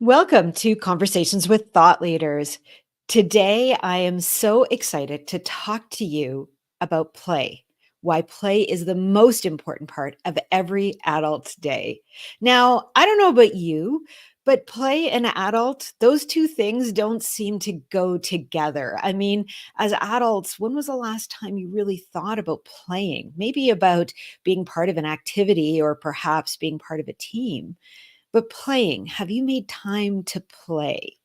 Welcome to Conversations with Thought Leaders. Today, I am so excited to talk to you about play, why play is the most important part of every adult's day. Now, I don't know about you, but play and adult, those two things don't seem to go together. I mean, as adults, when was the last time you really thought about playing? Maybe about being part of an activity or perhaps being part of a team. But playing, have you made time to play?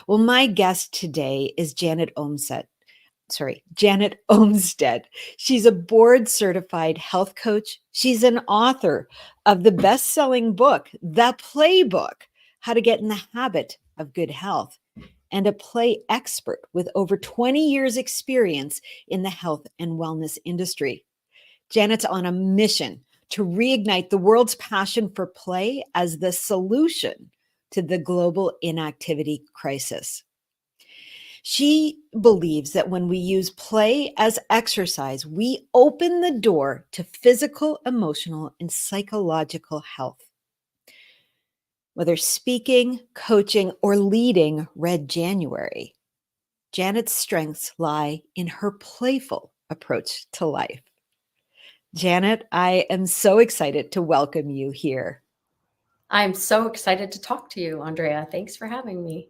Well, my guest today is Janet Omstead. She's a board certified health coach. She's an author of the best-selling book, The Playbook: How to Get in the Habit of Good Health, and a play expert with over 20 years experience in the health and wellness industry. Janet's on a mission to reignite the world's passion for play as the solution to the global inactivity crisis. She believes that when we use play as exercise, we open the door to physical, emotional, and psychological health. Whether speaking, coaching, or leading Red January, Janet's strengths lie in her playful approach to life. Janet, I am so excited to welcome you here. I'm so excited to talk to you, Andrea. Thanks for having me.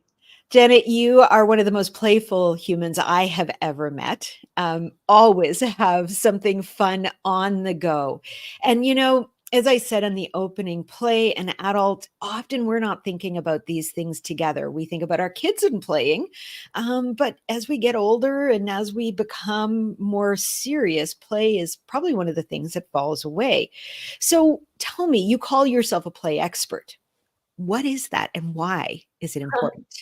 Janet, you are one of the most playful humans I have ever met. Always have something fun on the go. And, as I said in the opening, play and adult, often we're not thinking about these things together. We think about our kids and playing. But as we get older and as we become more serious, play is probably one of the things that falls away. So tell me, you call yourself a play expert. What is that and why is it important?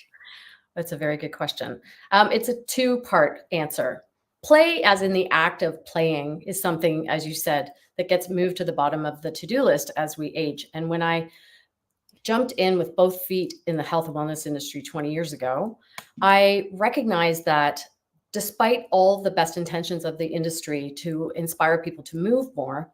That's a very good question. It's a two-part answer. Play, as in the act of playing, is something, as you said, that gets moved to the bottom of the to-do list as we age. And when I jumped in with both feet in the health and wellness industry 20 years ago, I recognized that despite all the best intentions of the industry to inspire people to move more,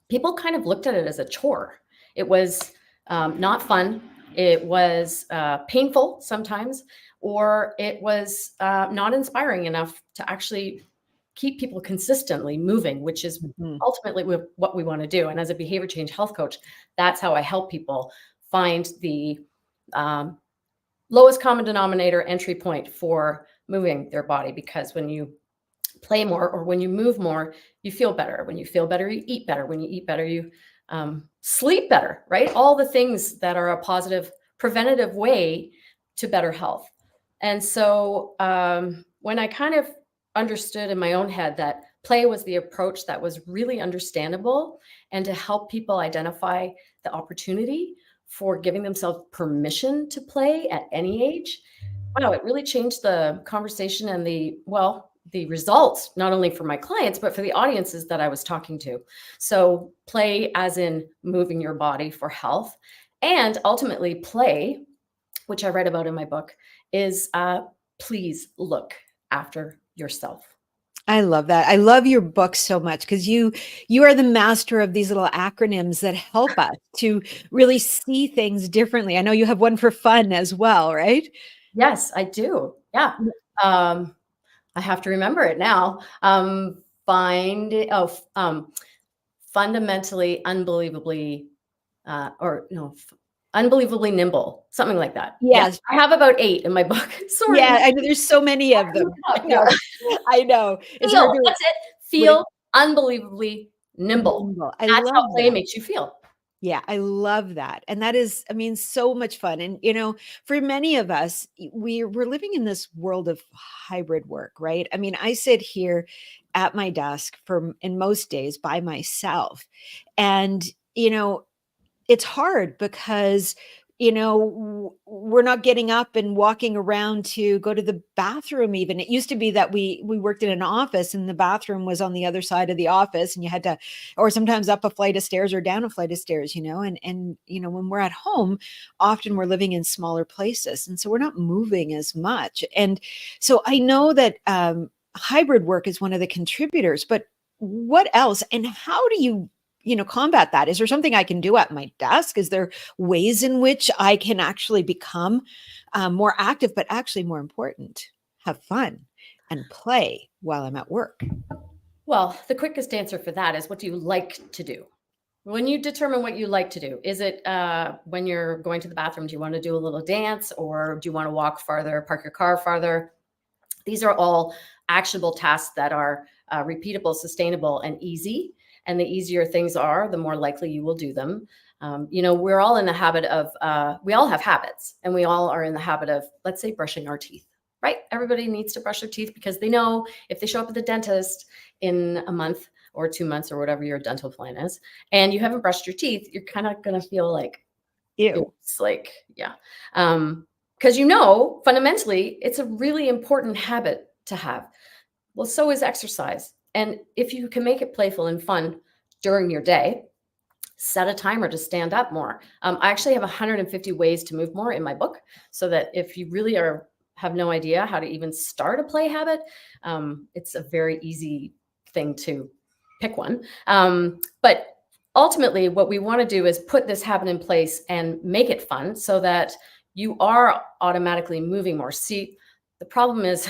people kind of looked at it as a chore. It was not fun. It was painful sometimes, or it was not inspiring enough to actually keep people consistently moving, which is Mhm. ultimately what we want to do. And as a behavior change health coach, that's how I help people find the um, lowest common denominator entry point for moving their body. Because when you play more or when you move more, you feel better. When you feel better, you eat better. When you eat better, you sleep better, right? All the things that are a positive preventative way to better health. And so when I kind of understood in my own head that play was the approach that was really understandable and to help people identify the opportunity for giving themselves permission to play at any age, wow, it really changed the conversation and the results, not only for my clients, but for the audiences that I was talking to. So play as in moving your body for health, and ultimately play, which I write about in my book, is please look after yourself. I love that. I love your book so much because you are the master of these little acronyms that help us to really see things differently. I know you have one for fun as well, right? Yes, I do. Yeah. Um, I have to remember it now. Find it, fundamentally, unbelievably, or no, unbelievably nimble, something like that. Yeah, Yes. I have about 8 in my book. Sorry. Yeah, I know there's so many of them. I Yeah. know. I know. It's hard Feel, to that's it. what it Feel unbelievably nimble. nimble. I That's love how play that. makes you feel. Yeah, I love that. And that is, I mean, so much fun. And, for many of us, we're living in this world of hybrid work, right? I mean, I sit here at my desk in most days by myself. And, it's hard because we're not getting up and walking around to go to the bathroom. Even it used to be that we worked in an office and the bathroom was on the other side of the office, and you had to, or sometimes up a flight of stairs or down a flight of stairs, and when we're at home, often we're living in smaller places, and so we're not moving as much. And so I know that hybrid work is one of the contributors, but what else, and how do you combat that? Is there something I can do at my desk? Is there ways in which I can actually become more active, but actually more important, have fun and play while I'm at work? Well, the quickest answer for that is, what do you like to do? When you determine what you like to do, is it when you're going to the bathroom, do you want to do a little dance, or do you want to walk farther, park your car farther? These are all actionable tasks that are repeatable, sustainable, and easy. And the easier things are, the more likely you will do them. We're all in the habit of, we all have habits, and we all are in the habit of, let's say, brushing our teeth, right? Everybody needs to brush their teeth because they know if they show up at the dentist in a month or 2 months or whatever your dental plan is, and you haven't brushed your teeth, you're kind of going to feel like, Ew. it's like, yeah. Because fundamentally, it's a really important habit to have. Well, so is exercise. And if you can make it playful and fun during your day, set a timer to stand up more. I actually have 150 ways to move more in my book, so that if you really have no idea how to even start a play habit, it's a very easy thing to pick one. But ultimately, what we want to do is put this habit in place and make it fun so that you are automatically moving more. See, the problem is,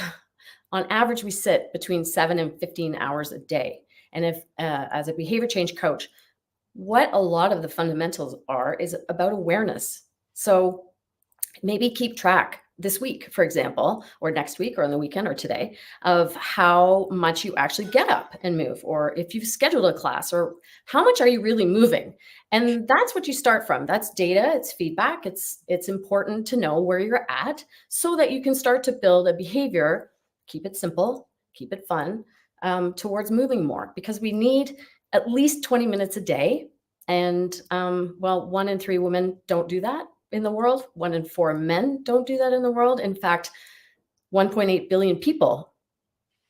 on average, we sit between 7 and 15 hours a day. And if, as a behavior change coach, what a lot of the fundamentals are is about awareness. So maybe keep track this week, for example, or next week, or on the weekend, or today, of how much you actually get up and move, or if you've scheduled a class, or how much are you really moving. And that's what you start from. That's data, it's feedback. It's important to know where you're at so that you can start to build a behavior. Keep it simple, keep it fun, towards moving more, because we need at least 20 minutes a day. And 1 in 3 women don't do that in the world. 1 in 4 men don't do that in the world. In fact, 1.8 billion people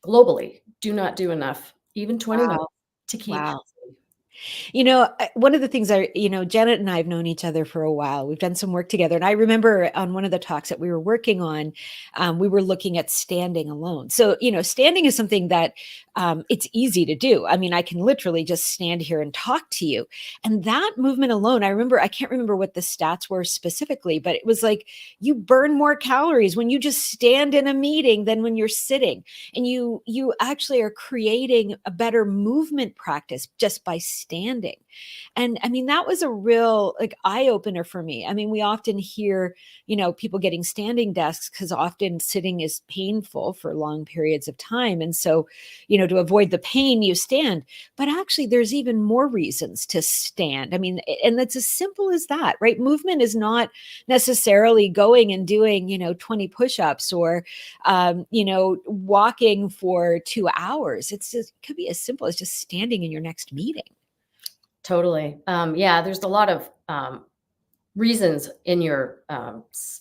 globally do not do enough, even 20 minutes, to keep Wow. healthy. One of the things Janet and I have known each other for a while. We've done some work together. And I remember on one of the talks that we were working on, we were looking at standing alone. So, standing is something that it's easy to do. I mean, I can literally just stand here and talk to you. And that movement alone, I can't remember what the stats were specifically, but it was like you burn more calories when you just stand in a meeting than when you're sitting. And you actually are creating a better movement practice just by standing. And I mean, that was a real eye opener for me. I mean, we often hear, people getting standing desks because often sitting is painful for long periods of time. And so, to avoid the pain, you stand. But actually, there's even more reasons to stand. I mean, and that's as simple as that, right? Movement is not necessarily going and doing, 20 push-ups or, walking for 2 hours. It could be as simple as just standing in your next meeting. Totally. There's a lot of reasons in your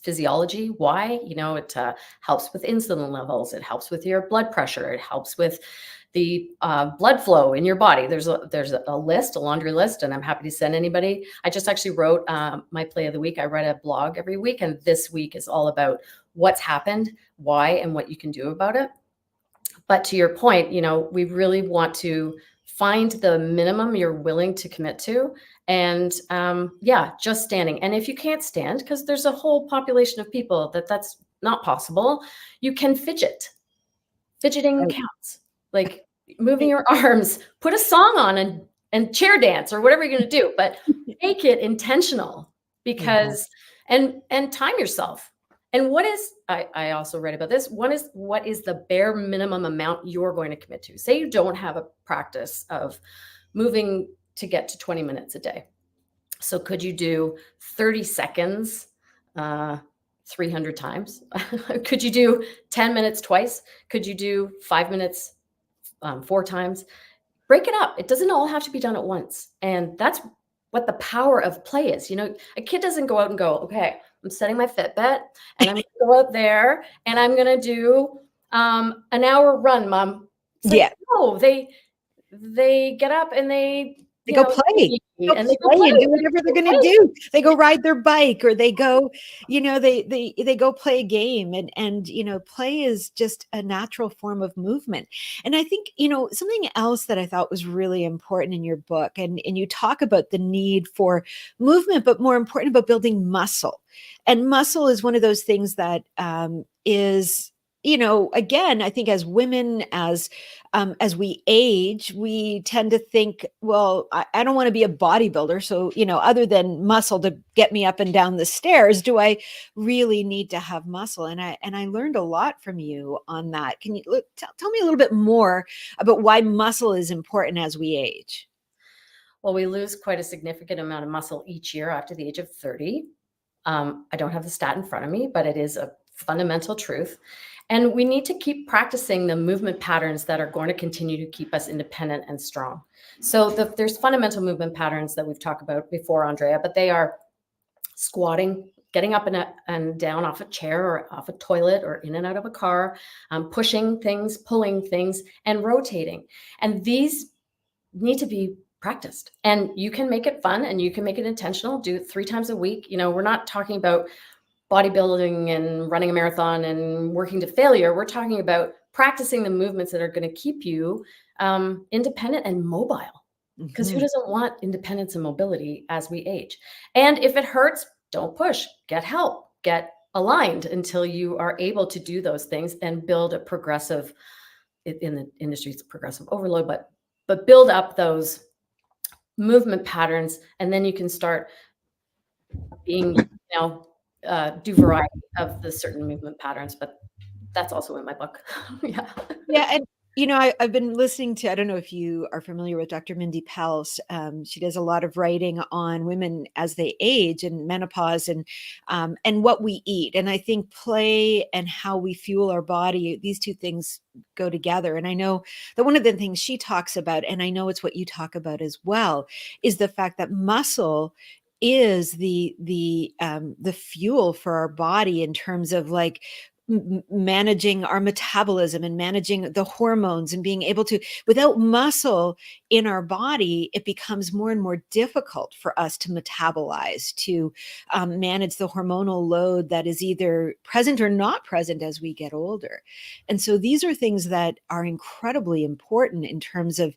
physiology why. It helps with insulin levels. It helps with your blood pressure. It helps with the blood flow in your body. There's a list, a laundry list, and I'm happy to send anybody. I just actually wrote my play of the week. I write a blog every week, and this week is all about what's happened, why, and what you can do about it. But to your point, we really want to find the minimum you're willing to commit to. And just standing. And if you can't stand, because there's a whole population of people that's not possible, you can fidget. Fidgeting Right. counts. Like moving your arms, put a song on and chair dance or whatever you're going to do, but make it intentional, because and time yourself. And I also read about this. What is the bare minimum amount you're going to commit to? Say you don't have a practice of moving to get to 20 minutes a day. So could you do 30 seconds, 300 times? Could you do 10 minutes twice? Could you do 5 minutes 4 times? Break it up. It doesn't all have to be done at once. And that's what the power of play is. A kid doesn't go out and go, okay, I'm setting my Fitbit and I'm going to go out there and I'm going to do an hour run, Mom. It's like, Yeah. no, they get up and they They go play. and they go Play play. and do whatever they're going to do. They go ride their bike, or they go, they go play a game, and play is just a natural form of movement. And I think, something else that I thought was really important in your book, and you talk about the need for movement, but more important about building muscle. And muscle is one of those things that is, again, I think as women, as we age, we tend to think, well, I don't want to be a bodybuilder. So, other than muscle to get me up and down the stairs, do I really need to have muscle? And I learned a lot from you on that. Can you tell me a little bit more about why muscle is important as we age? Well, we lose quite a significant amount of muscle each year after the age of 30. I don't have the stat in front of me, but it is a fundamental truth. And we need to keep practicing the movement patterns that are going to continue to keep us independent and strong. So there's fundamental movement patterns that we've talked about before, Andrea, but they are squatting, getting up and down off a chair or off a toilet or in and out of a car, pushing things, pulling things, and rotating. And these need to be practiced, and you can make it fun and you can make it intentional. Do it 3 times a week. We're not talking about bodybuilding and running a marathon and working to failure. We're talking about practicing the movements that are going to keep you independent and mobile, because who doesn't want independence and mobility as we age? And if it hurts, don't push, get help, get aligned until you are able to do those things and build a progressive, in the industry it's progressive overload, but build up those movement patterns, and then you can start being, do variety of the certain movement patterns. But that's also in my book. Yeah. Yeah. And, I've been listening to, I don't know if you are familiar with Dr. Mindy Pels. She does a lot of writing on women as they age and menopause, and what we eat. And I think play and how we fuel our body, these two things go together. And I know that one of the things she talks about, and I know it's what you talk about as well, is the fact that muscle is the fuel for our body in terms of like managing our metabolism and managing the hormones, and being able to, without muscle in our body, it becomes more and more difficult for us to metabolize, to manage the hormonal load that is either present or not present as we get older. And so these are things that are incredibly important in terms of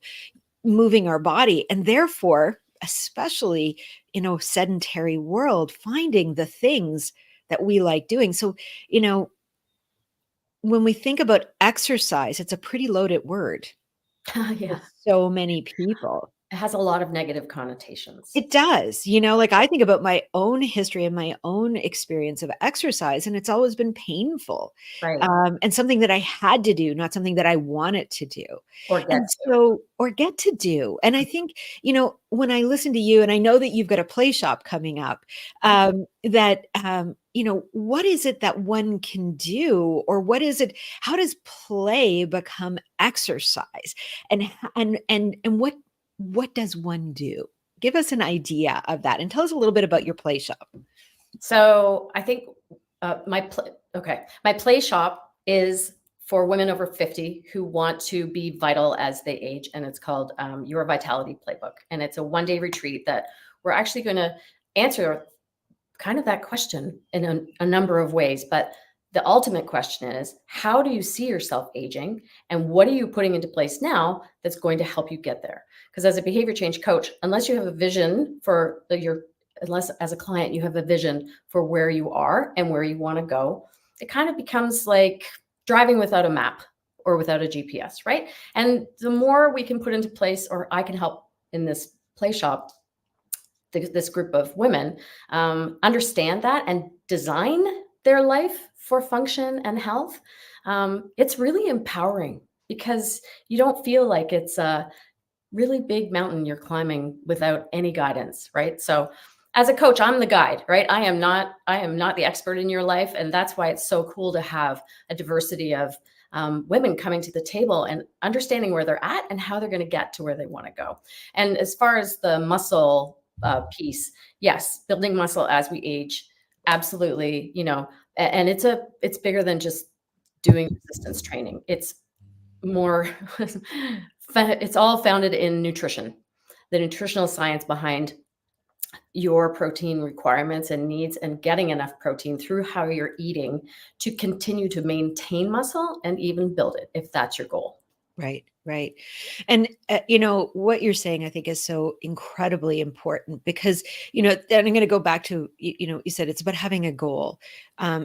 moving our body, and therefore, especially in a sedentary world, finding the things that we like doing. So, when we think about exercise, it's a pretty loaded word for Yeah. so many people. It has a lot of negative connotations. It does. Like I think about my own history and my own experience of exercise, and it's always been painful, Right. and something that I had to do, not something that I wanted to do. Or get And to. so, or get to do. And I think, when I listen to you, and I know that you've got a play shop coming up, that, what is it that one can do, or what is it, how does play become exercise? And what does one do? Give us an idea of that, and tell us a little bit about your play shop. So I think my play shop is for women over 50 who want to be vital as they age, and it's called Your Vitality Playbook. And it's a 1-day retreat that we're actually going to answer kind of that question in a number of ways. But the ultimate question is, how do you see yourself aging, and what are you putting into place now that's going to help you get there? Because as a behavior change coach, unless you have a vision for unless as a client you have a vision for where you are and where you want to go, it kind of becomes like driving without a map or without a GPS, right? And the more we can put into place, or I can help in this play shop, this group of women understand that and design their life for function and health, it's really empowering, because you don't feel like it's a really big mountain you're climbing without any guidance, right? So as a coach, I'm the guide, right? I am not the expert in your life. And that's why it's so cool to have a diversity of women coming to the table and understanding where they're at and how they're going to get to where they want to go. And as far as the muscle piece, yes, building muscle as we age, absolutely, and it's bigger than just doing resistance training. It's more, it's all founded in nutrition. the nutritional science behind your protein requirements and needs, and getting enough protein through how you're eating to continue to maintain muscle and even build it if that's your goal. Right, right. And, you know, what you're saying, I think, is so incredibly important because, you know, and I'm going to go back to, you know, you said it's about having a goal.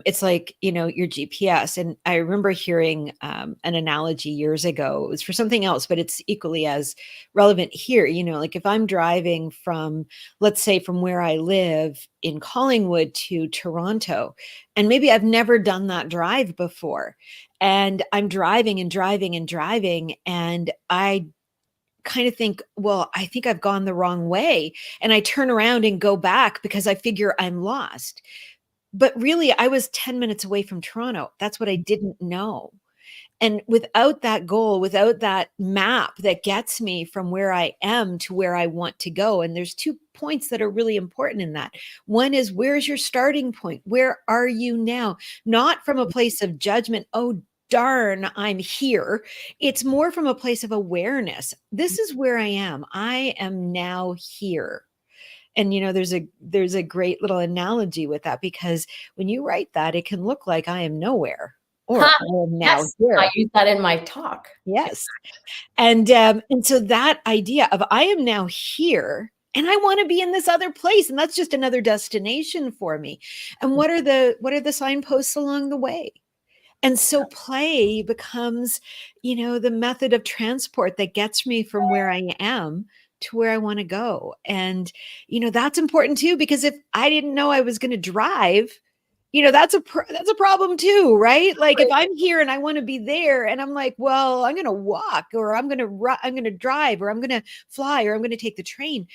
It's like, you know, your GPS. And I remember hearing an analogy years ago. It was for something else, but it's equally as relevant here. You know, like if I'm driving from, let's say, from where I live in Collingwood to Toronto, and maybe I've never done that drive before, and I'm driving and driving and driving, and I kind of think, well, I think I've gone the wrong way. And I turn around and go back because I figure I'm lost. But really, I was 10 minutes away from Toronto. That's what I didn't know. And without that goal, without that map that gets me from where I am to where I want to go, and there's 2 points that are really important in that. One is, where's your starting point? Where are you now? Not from a place of judgment. Oh, darn, I'm here. It's more from a place of awareness. This is where I am. I am now here. And, you know, there's a great little analogy with that, because when you write that, it can look like I am nowhere, or Ha! I am now Yes, I here. use that in my talk. Yes. And so that idea of I am now here and I want to be in this other place, and that's just another destination for me. And what are the signposts along the way? And so play becomes, you know, the method of transport that gets me from where I am to where I want to go. And, you know, that's important too, because if I didn't know I was going to drive, you know, that's a problem too, right? Like if I'm here and I want to be there and I'm like, well, I'm going to walk, or I'm going to drive, or I'm going to fly, or I'm going to take the train.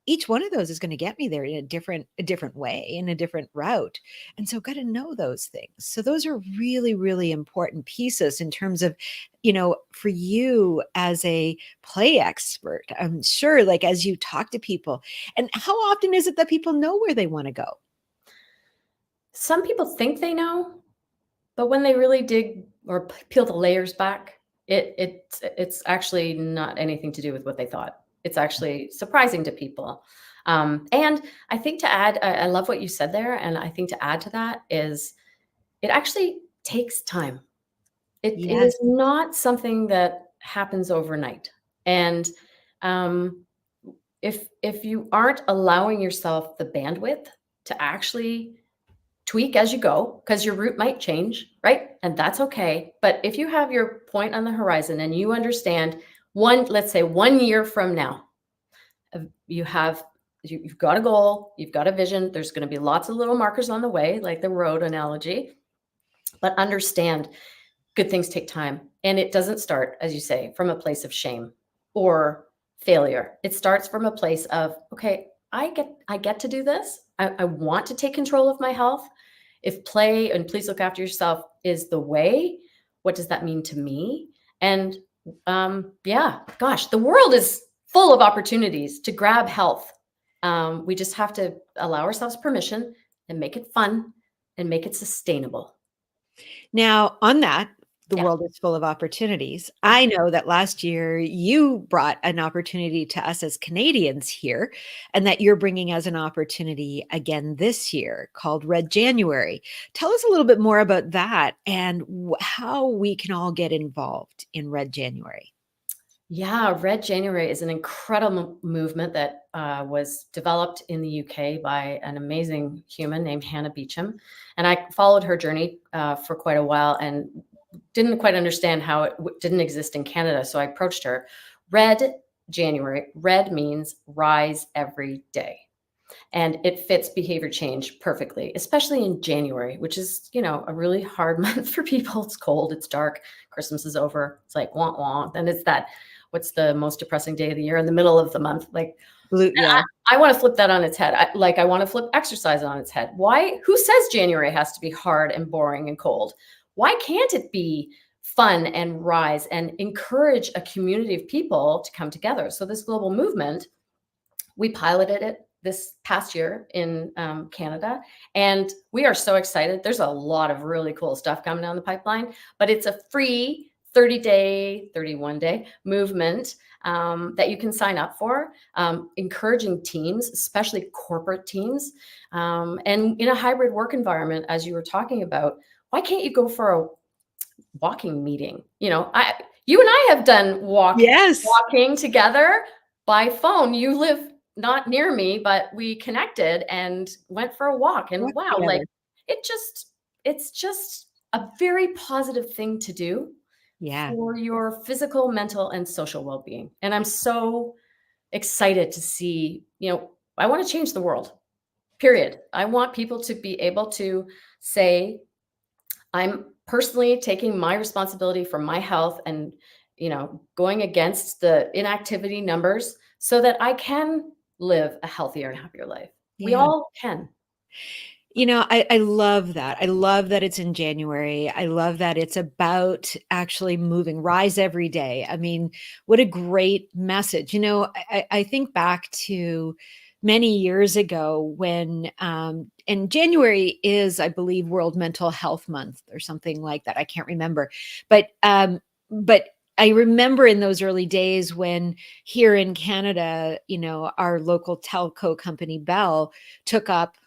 Each one of those is going to get me there in a different way, in a different route. And so got to know those things. So those are really, really important pieces in terms of, you know, for you as a play expert, I'm sure, like as you talk to people. And how often is it that people know where they want to go? Some people think they know, but when they really dig or peel the layers back, it's actually not anything to do with what they thought. It's actually surprising to people. And I think to add, I love what you said there, and I think to add to that is it actually takes time. It is Yes. not something that happens overnight. And um, if you aren't allowing yourself the bandwidth to actually tweak as you go, because your route might change, right? And that's okay. But if you have your point on the horizon and you understand let's say 1 year from now, you've got a goal, you've got a vision. There's going to be lots of little markers on the way, like the road analogy. But understand, good things take time. And it doesn't start, as you say, from a place of shame or failure. It starts from a place of, okay, I get to do this. I want to take control of my health. If play and please look after yourself is the way, what does that mean to me? And yeah, gosh, the world is full of opportunities to grab health. We just have to allow ourselves permission and make it fun and make it sustainable. Now, on that, the Yeah. world is full of opportunities. I know that last year you brought an opportunity to us as Canadians here, and that you're bringing as an opportunity again this year, called Red January. Tell us a little bit more about that and how we can all get involved in Red January. Yeah, Red January is an incredible movement that was developed in the UK by an amazing human named Hannah Beecham. And I followed her journey for quite a while and didn't quite understand how it didn't exist in Canada. So I approached her. Red January, red means rise every day. And it fits behavior change perfectly, especially in January, which is, you know, a really hard month for people. It's cold, it's dark, Christmas is over. It's like wah wah. And it's that, what's the most depressing day of the year in the middle of the month? Like, Blue, yeah. I want to flip that on its head. I want to flip exercise on its head. Why? Who says January has to be hard and boring and cold? Why can't it be fun and rise and encourage a community of people to come together? So this global movement, we piloted it this past year in Canada, and we are so excited. There's a lot of really cool stuff coming down the pipeline, but it's a free 30-day, 31-day movement that you can sign up for, encouraging teams, especially corporate teams, and in a hybrid work environment, as you were talking about. Why can't you go for a walking meeting? You and I have done Yes. walking together by phone. You live not near me, but we connected and went for a walk. And Work wow, like together. it's just a very positive thing to do Yeah. for your physical, mental, and social well-being. And I'm so excited to see, I want to change the world, period. I want people to be able to say, I'm personally taking my responsibility for my health and, going against the inactivity numbers so that I can live a healthier and happier life. We Yeah. all can. I love that. I love that it's in January. I love that it's about actually moving, rise every day. I mean, what a great message. I think back to many years ago when, and January is, I believe, World Mental Health Month or something like that. I can't remember, but I remember in those early days when here in Canada, our local telco company Bell took up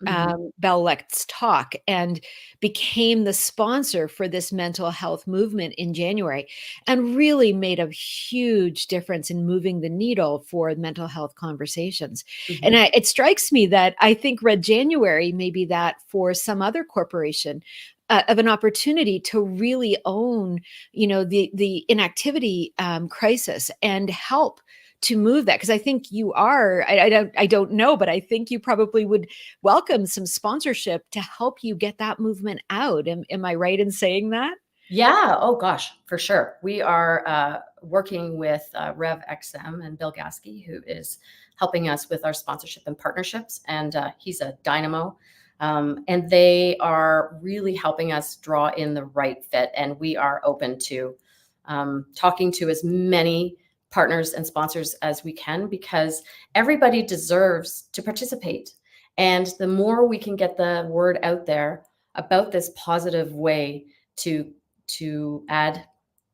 Mhm. Bell Let's Talk and became the sponsor for this mental health movement in January and really made a huge difference in moving the needle for mental health conversations. And Mhm. it strikes me that I think Red January may be that for some other corporation. Of an opportunity to really own, the inactivity crisis and help to move that, because I think you are. I don't know, but I think you probably would welcome some sponsorship to help you get that movement out. Am I right in saying that? Yeah. Oh gosh, for sure. We are working with RevXM and Bill Gasky, who is helping us with our sponsorship and partnerships. And he's a dynamo. And they are really helping us draw in the right fit. And we are open to talking to as many partners and sponsors as we can, because everybody deserves to participate. And the more we can get the word out there about this positive way to add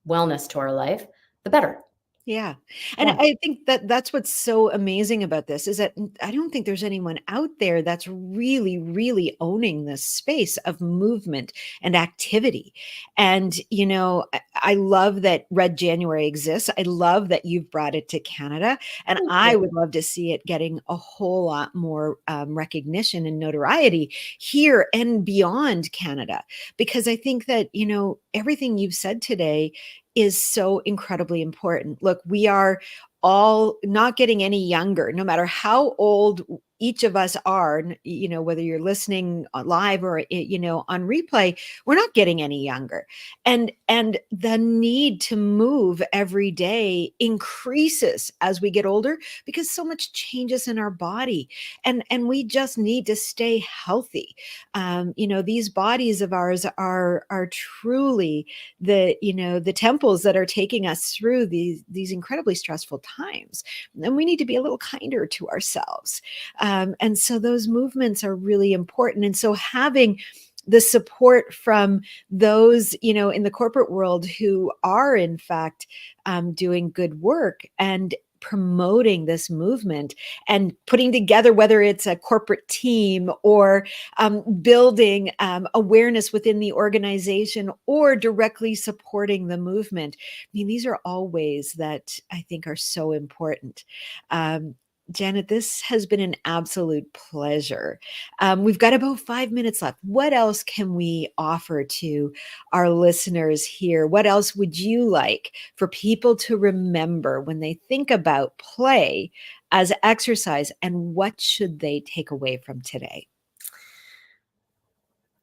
wellness to our life, the better. Yeah. And Yeah. I think that that's what's so amazing about this is that I don't think there's anyone out there that's really, really owning this space of movement and activity. And, I love that Red January exists. I love that you've brought it to Canada. And Thank I you. would love to see it getting a whole lot more recognition and notoriety here and beyond Canada. Because I think that, everything you've said today is so incredibly important. Look, we are all not getting any younger, no matter how old each of us are, whether you're listening live or, on replay, we're not getting any younger. And the need to move every day increases as we get older because so much changes in our body. And we just need to stay healthy. These bodies of ours are truly the temples that are taking us through these incredibly stressful times, and we need to be a little kinder to ourselves. And so those movements are really important, and so having the support from those in the corporate world who are in fact doing good work and promoting this movement and putting together, whether it's a corporate team or building awareness within the organization or directly supporting the movement. I mean, these are all ways that I think are so important. Janet, this has been an absolute pleasure. We've got about 5 minutes left. What else can we offer to our listeners here? What else would you like for people to remember when they think about play as exercise, and what should they take away from today?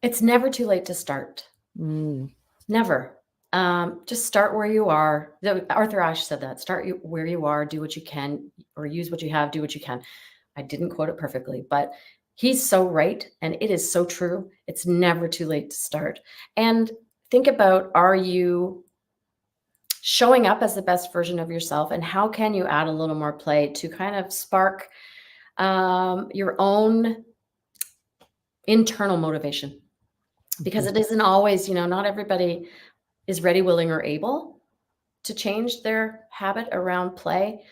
It's never too late to start. Mm, Never. Just start where you are. Arthur Ashe said that. Start where you are, do what you can, or use what you have, do what you can. I didn't quote it perfectly, but he's so right. And it is so true. It's never too late to start. And think about, are you showing up as the best version of yourself? And how can you add a little more play to kind of spark your own internal motivation? Because it isn't always, not everybody is ready, willing, or able to change their habit around play.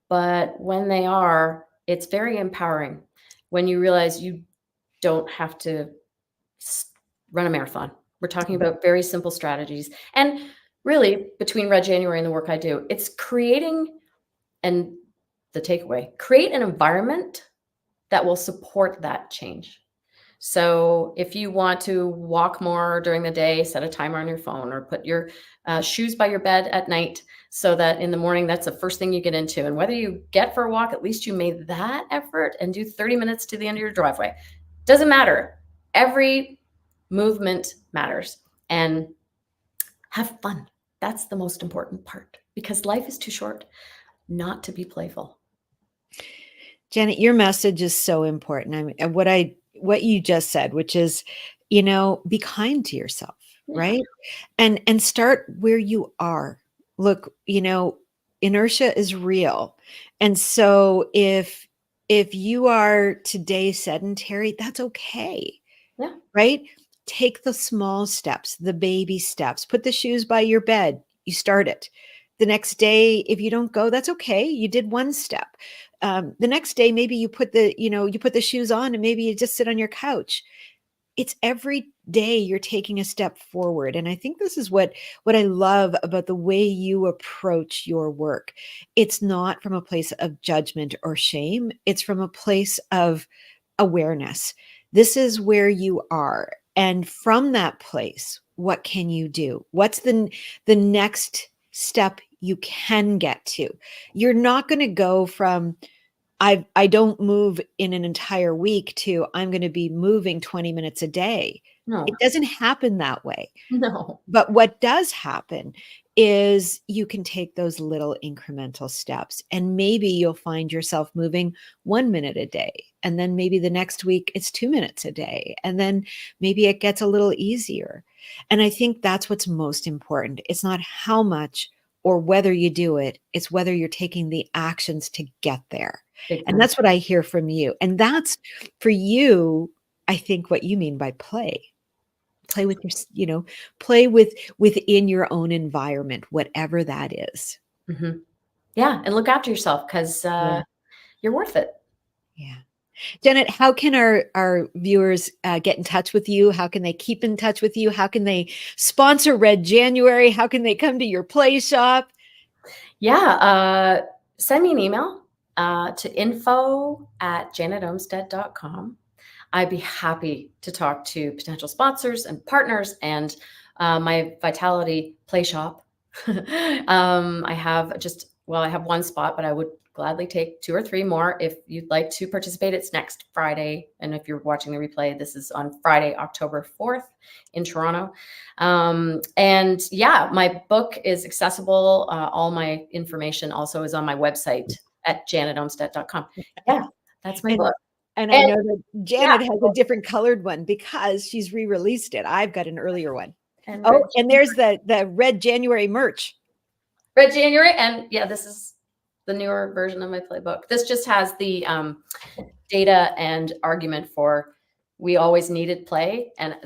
But when they are, it's very empowering when you realize you don't have to run a marathon. We're talking about very simple strategies. And really, between Red January and the work I do, it's creating, and the takeaway, create an environment that will support that change. So if you want to walk more during the day, set a timer on your phone, or put your shoes by your bed at night so that in the morning, that's the first thing you get into. And whether you get for a walk, at least you made that effort and do 30 minutes to the end of your driveway. Doesn't matter. Every movement matters. And have fun. That's the most important part, because life is too short not to be playful. Janet, your message is so important. I mean, what you just said, which is, be kind to yourself, Yeah. right? And start where you are. Look, inertia is real. And so if you are today sedentary, that's okay. Yeah. Right? Take the small steps, the baby steps. Put the shoes by your bed. You start it. The next day, if you don't go, that's okay. You did one step. The next day, maybe you put the shoes on and maybe you just sit on your couch. It's every day you're taking a step forward. And I think this is what I love about the way you approach your work. It's not from a place of judgment or shame. It's from a place of awareness. This is where you are. And from that place, what can you do? What's the next step you can get to? You're not going to go from I don't move in an entire week to I'm going to be moving 20 minutes a day. No. It doesn't happen that way. No. But what does happen is you can take those little incremental steps, and maybe you'll find yourself moving 1 minute a day. And then maybe the next week it's 2 minutes a day. And then maybe it gets a little easier. And I think that's what's most important. It's not how much or whether you do it, it's whether you're taking the actions to get there. And that's what I hear from you. And that's for you, I think, what you mean by play. Play with play within your own environment, whatever that is. Mm-hmm. Yeah. And look after yourself, because you're worth it. Yeah. Janet, how can our viewers get in touch with you? How can they keep in touch with you? How can they sponsor Red January? How can they come to your play shop? Yeah. Send me an email to info@janetomstead.com. I'd be happy to talk to potential sponsors and partners and my Vitality Play Shop. I have one spot, but I would gladly take 2 or 3 more if you'd like to participate. It's next Friday. And if you're watching the replay, this is on Friday, October 4th in Toronto. And yeah, my book is accessible. All my information also is on my website at janetomstead.com. Yeah, that's my book. And I know that Janet has a different colored one because she's re-released it. I've got an earlier one. And there's the Red January merch. Red January. And yeah, this is the newer version of my playbook. This just has the data and argument for we always needed play. And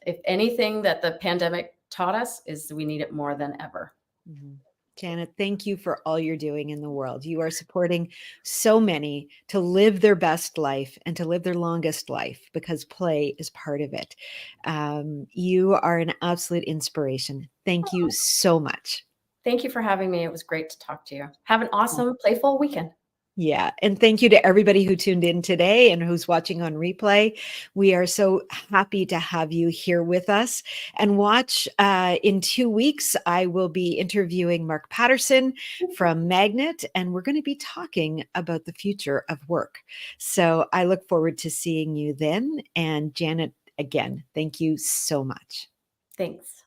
if anything that the pandemic taught us is we need it more than ever. Mm-hmm. Janet, thank you for all you're doing in the world. You are supporting so many to live their best life and to live their longest life, because play is part of it. You are an absolute inspiration. Thank you so much. Thank you for having me. It was great to talk to you. Have an awesome, playful weekend. Yeah. And thank you to everybody who tuned in today and who's watching on replay. We are so happy to have you here with us. And watch in 2 weeks, I will be interviewing Mark Patterson from Magnet, and we're going to be talking about the future of work. So I look forward to seeing you then. And Janet, again, thank you so much. Thanks.